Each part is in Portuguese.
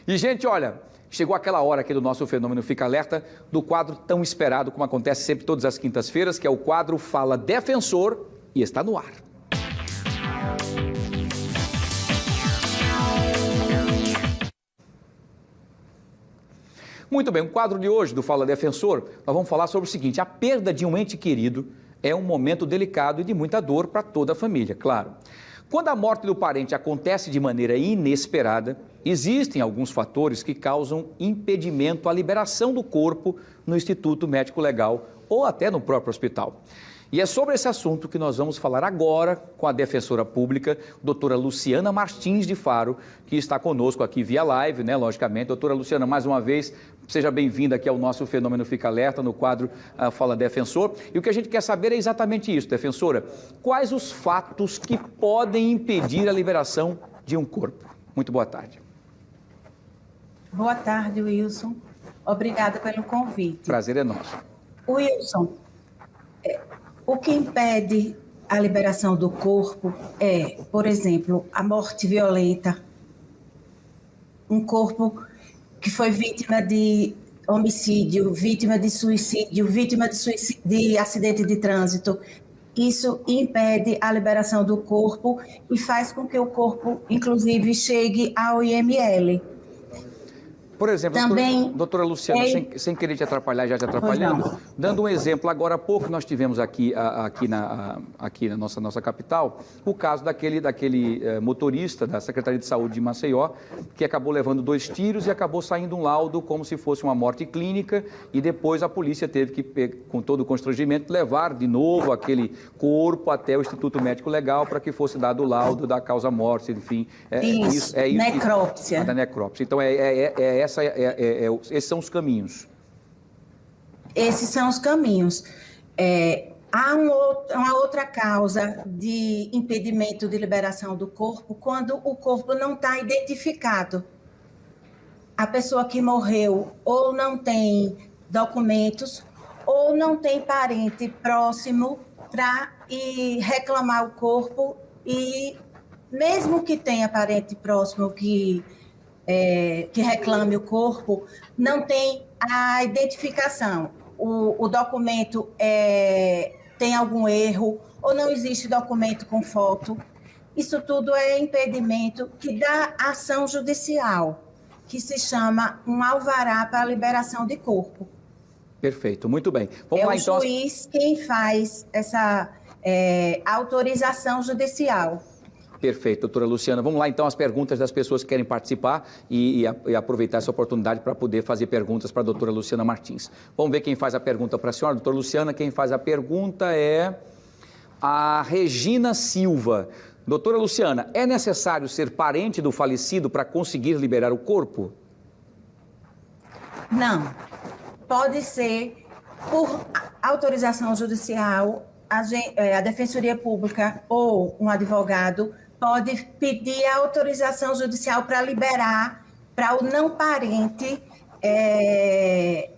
E, gente, olha, chegou aquela hora aqui do nosso Fenômeno Fica Alerta, do quadro tão esperado, como acontece sempre todas as quintas-feiras, que é o quadro Fala Defensor, e está no ar. Muito bem, o quadro de hoje do Fala Defensor, nós vamos falar sobre o seguinte: a perda de um ente querido é um momento delicado e de muita dor para toda a família, claro. Quando a morte do parente acontece de maneira inesperada, existem alguns fatores que causam impedimento à liberação do corpo no Instituto Médico Legal ou até no próprio hospital. E é sobre esse assunto que nós vamos falar agora com a defensora pública, doutora Luciana Martins de Faro, que está conosco aqui via live, né, logicamente. Doutora Luciana, mais uma vez, seja bem-vinda aqui ao nosso Fenômeno Fica Alerta, no quadro Fala Defensor. E o que a gente quer saber é exatamente isso, defensora. Quais os fatos que podem impedir a liberação de um corpo? Muito boa tarde. Boa tarde, Wilson. Obrigada pelo convite. Prazer é nosso. Wilson, o que impede a liberação do corpo é, por exemplo, a morte violenta, um corpo que foi vítima de homicídio, vítima de suicídio, de acidente de trânsito. Isso impede a liberação do corpo e faz com que o corpo, inclusive, chegue ao IML. Por exemplo, também, doutora Luciana, sem querer te atrapalhar, já te atrapalhando, dando um exemplo, agora há pouco nós tivemos aqui na nossa capital, o caso daquele motorista da Secretaria de Saúde de Maceió, que acabou levando 2 tiros e acabou saindo um laudo como se fosse uma morte clínica, e depois a polícia teve que, com todo o constrangimento, levar de novo aquele corpo até o Instituto Médico Legal para que fosse dado o laudo da causa-morte, enfim. Isso, necrópsia. Da necrópsia. Então, esses são os caminhos. Esses são os caminhos. Há uma outra causa de impedimento de liberação do corpo quando o corpo não está identificado. A pessoa que morreu ou não tem documentos ou não tem parente próximo para ir reclamar o corpo, e mesmo que tenha parente próximo que reclame o corpo, não tem a identificação. O documento tem algum erro, ou não existe documento com foto. Isso tudo é impedimento que dá ação judicial, que se chama um alvará para a liberação de corpo. Perfeito, muito bem. Vamos lá, então. É o juiz quem faz essa autorização judicial. Perfeito, doutora Luciana. Vamos lá, então, as perguntas das pessoas que querem participar e aproveitar essa oportunidade para poder fazer perguntas para a doutora Luciana Martins. Vamos ver quem faz a pergunta para a senhora. Doutora Luciana, quem faz a pergunta é a Regina Silva. Doutora Luciana, é necessário ser parente do falecido para conseguir liberar o corpo? Não. Pode ser por autorização judicial, a Defensoria Pública ou um advogado pode pedir a autorização judicial para liberar, para o não parente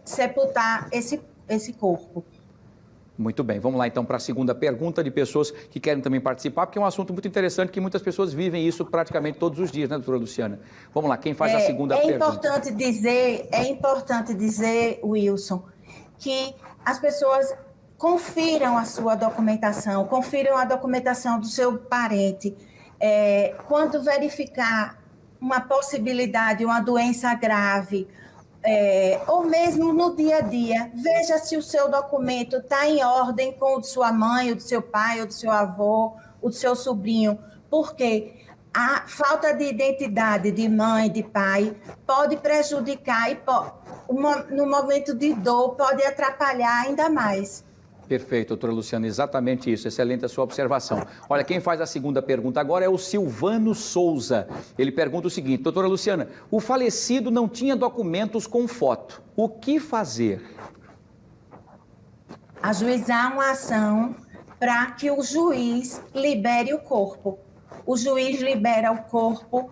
sepultar esse corpo. Muito bem, vamos lá então para a segunda pergunta de pessoas que querem também participar, porque é um assunto muito interessante que muitas pessoas vivem isso praticamente todos os dias, né, doutora Luciana? Vamos lá, quem faz a segunda pergunta? É importante dizer, Wilson, que as pessoas confiram a sua documentação, confiram a documentação do seu parente. Quando verificar uma possibilidade, uma doença grave, ou mesmo no dia a dia, veja se o seu documento está em ordem com o de sua mãe, o do seu pai, o do seu avô, o do seu sobrinho, porque a falta de identidade de mãe, de pai, pode prejudicar e no momento de dor pode atrapalhar ainda mais. Perfeito, doutora Luciana, exatamente isso, excelente a sua observação. Olha, quem faz a segunda pergunta agora é o Silvano Souza. Ele pergunta o seguinte: doutora Luciana, o falecido não tinha documentos com foto, o que fazer? Ajuizar uma ação para que o juiz libere o corpo. O juiz libera o corpo,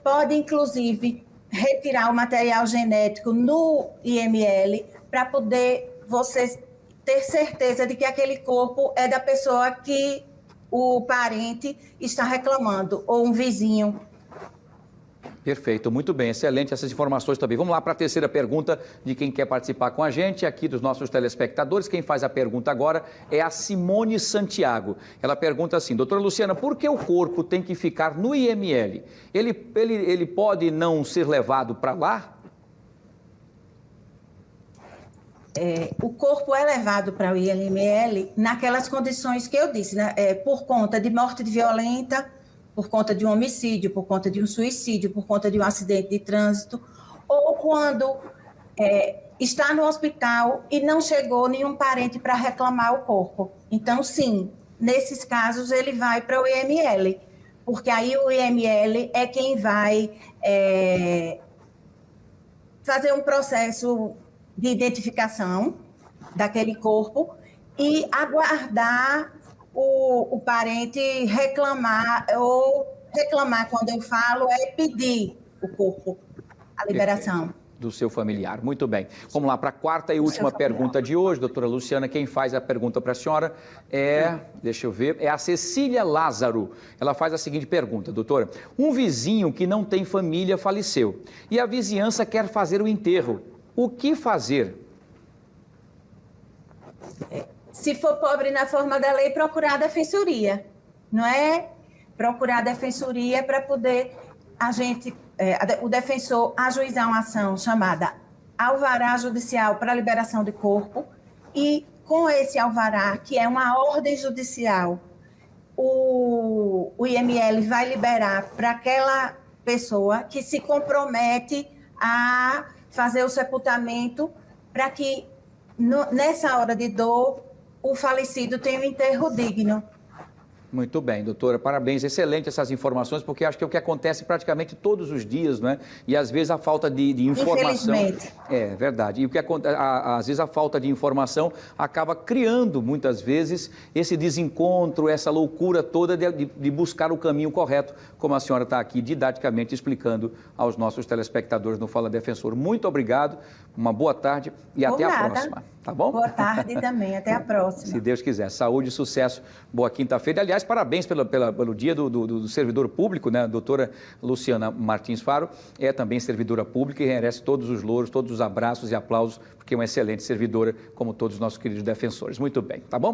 pode inclusive retirar o material genético no IML para poder vocês ter certeza de que aquele corpo é da pessoa que o parente está reclamando, ou um vizinho. Perfeito, muito bem, excelente essas informações também. Vamos lá para a terceira pergunta de quem quer participar com a gente, aqui dos nossos telespectadores. Quem faz a pergunta agora é a Simone Santiago. Ela pergunta assim: doutora Luciana, por que o corpo tem que ficar no IML? Ele pode não ser levado para lá? O corpo é levado para o IML naquelas condições que eu disse, né? Por conta de morte violenta, por conta de um homicídio, por conta de um suicídio, por conta de um acidente de trânsito, ou quando está no hospital e não chegou nenhum parente para reclamar o corpo. Então, sim, nesses casos ele vai para o IML, porque aí o IML é quem vai fazer um processo de identificação daquele corpo e aguardar o parente reclamar, ou reclamar, quando eu falo, é pedir o corpo, a liberação. Do seu familiar. Muito bem. Vamos lá para a quarta e última pergunta de hoje, doutora Luciana. Quem faz a pergunta para a senhora deixa eu ver, é a Cecília Lázaro. Ela faz a seguinte pergunta: doutora, um vizinho que não tem família faleceu e a vizinhança quer fazer o enterro. O que fazer? Se for pobre na forma da lei, procurar a defensoria, não é? Procurar a defensoria para poder o defensor ajuizar uma ação chamada alvará judicial para liberação de corpo, e com esse alvará, que é uma ordem judicial, o IML vai liberar para aquela pessoa que se compromete a fazer o sepultamento, para que nessa hora de dor o falecido tenha um enterro digno. Muito bem, doutora, parabéns, excelente essas informações, porque acho que é o que acontece praticamente todos os dias, não é? E às vezes a falta de informação... Infelizmente. É verdade, e o que às vezes a falta de informação acaba criando, muitas vezes, esse desencontro, essa loucura toda de buscar o caminho correto, como a senhora está aqui didaticamente explicando aos nossos telespectadores no Fala Defensor. Muito obrigado, uma boa tarde e até a próxima, tá bom? Boa tarde também, até a próxima. Se Deus quiser. Saúde e sucesso, boa quinta-feira. Aliás, parabéns pelo dia do servidor público, né? A doutora Luciana Martins Faro é também servidora pública e merece todos os louros, todos os abraços e aplausos, porque é uma excelente servidora, como todos os nossos queridos defensores. Muito bem, tá bom?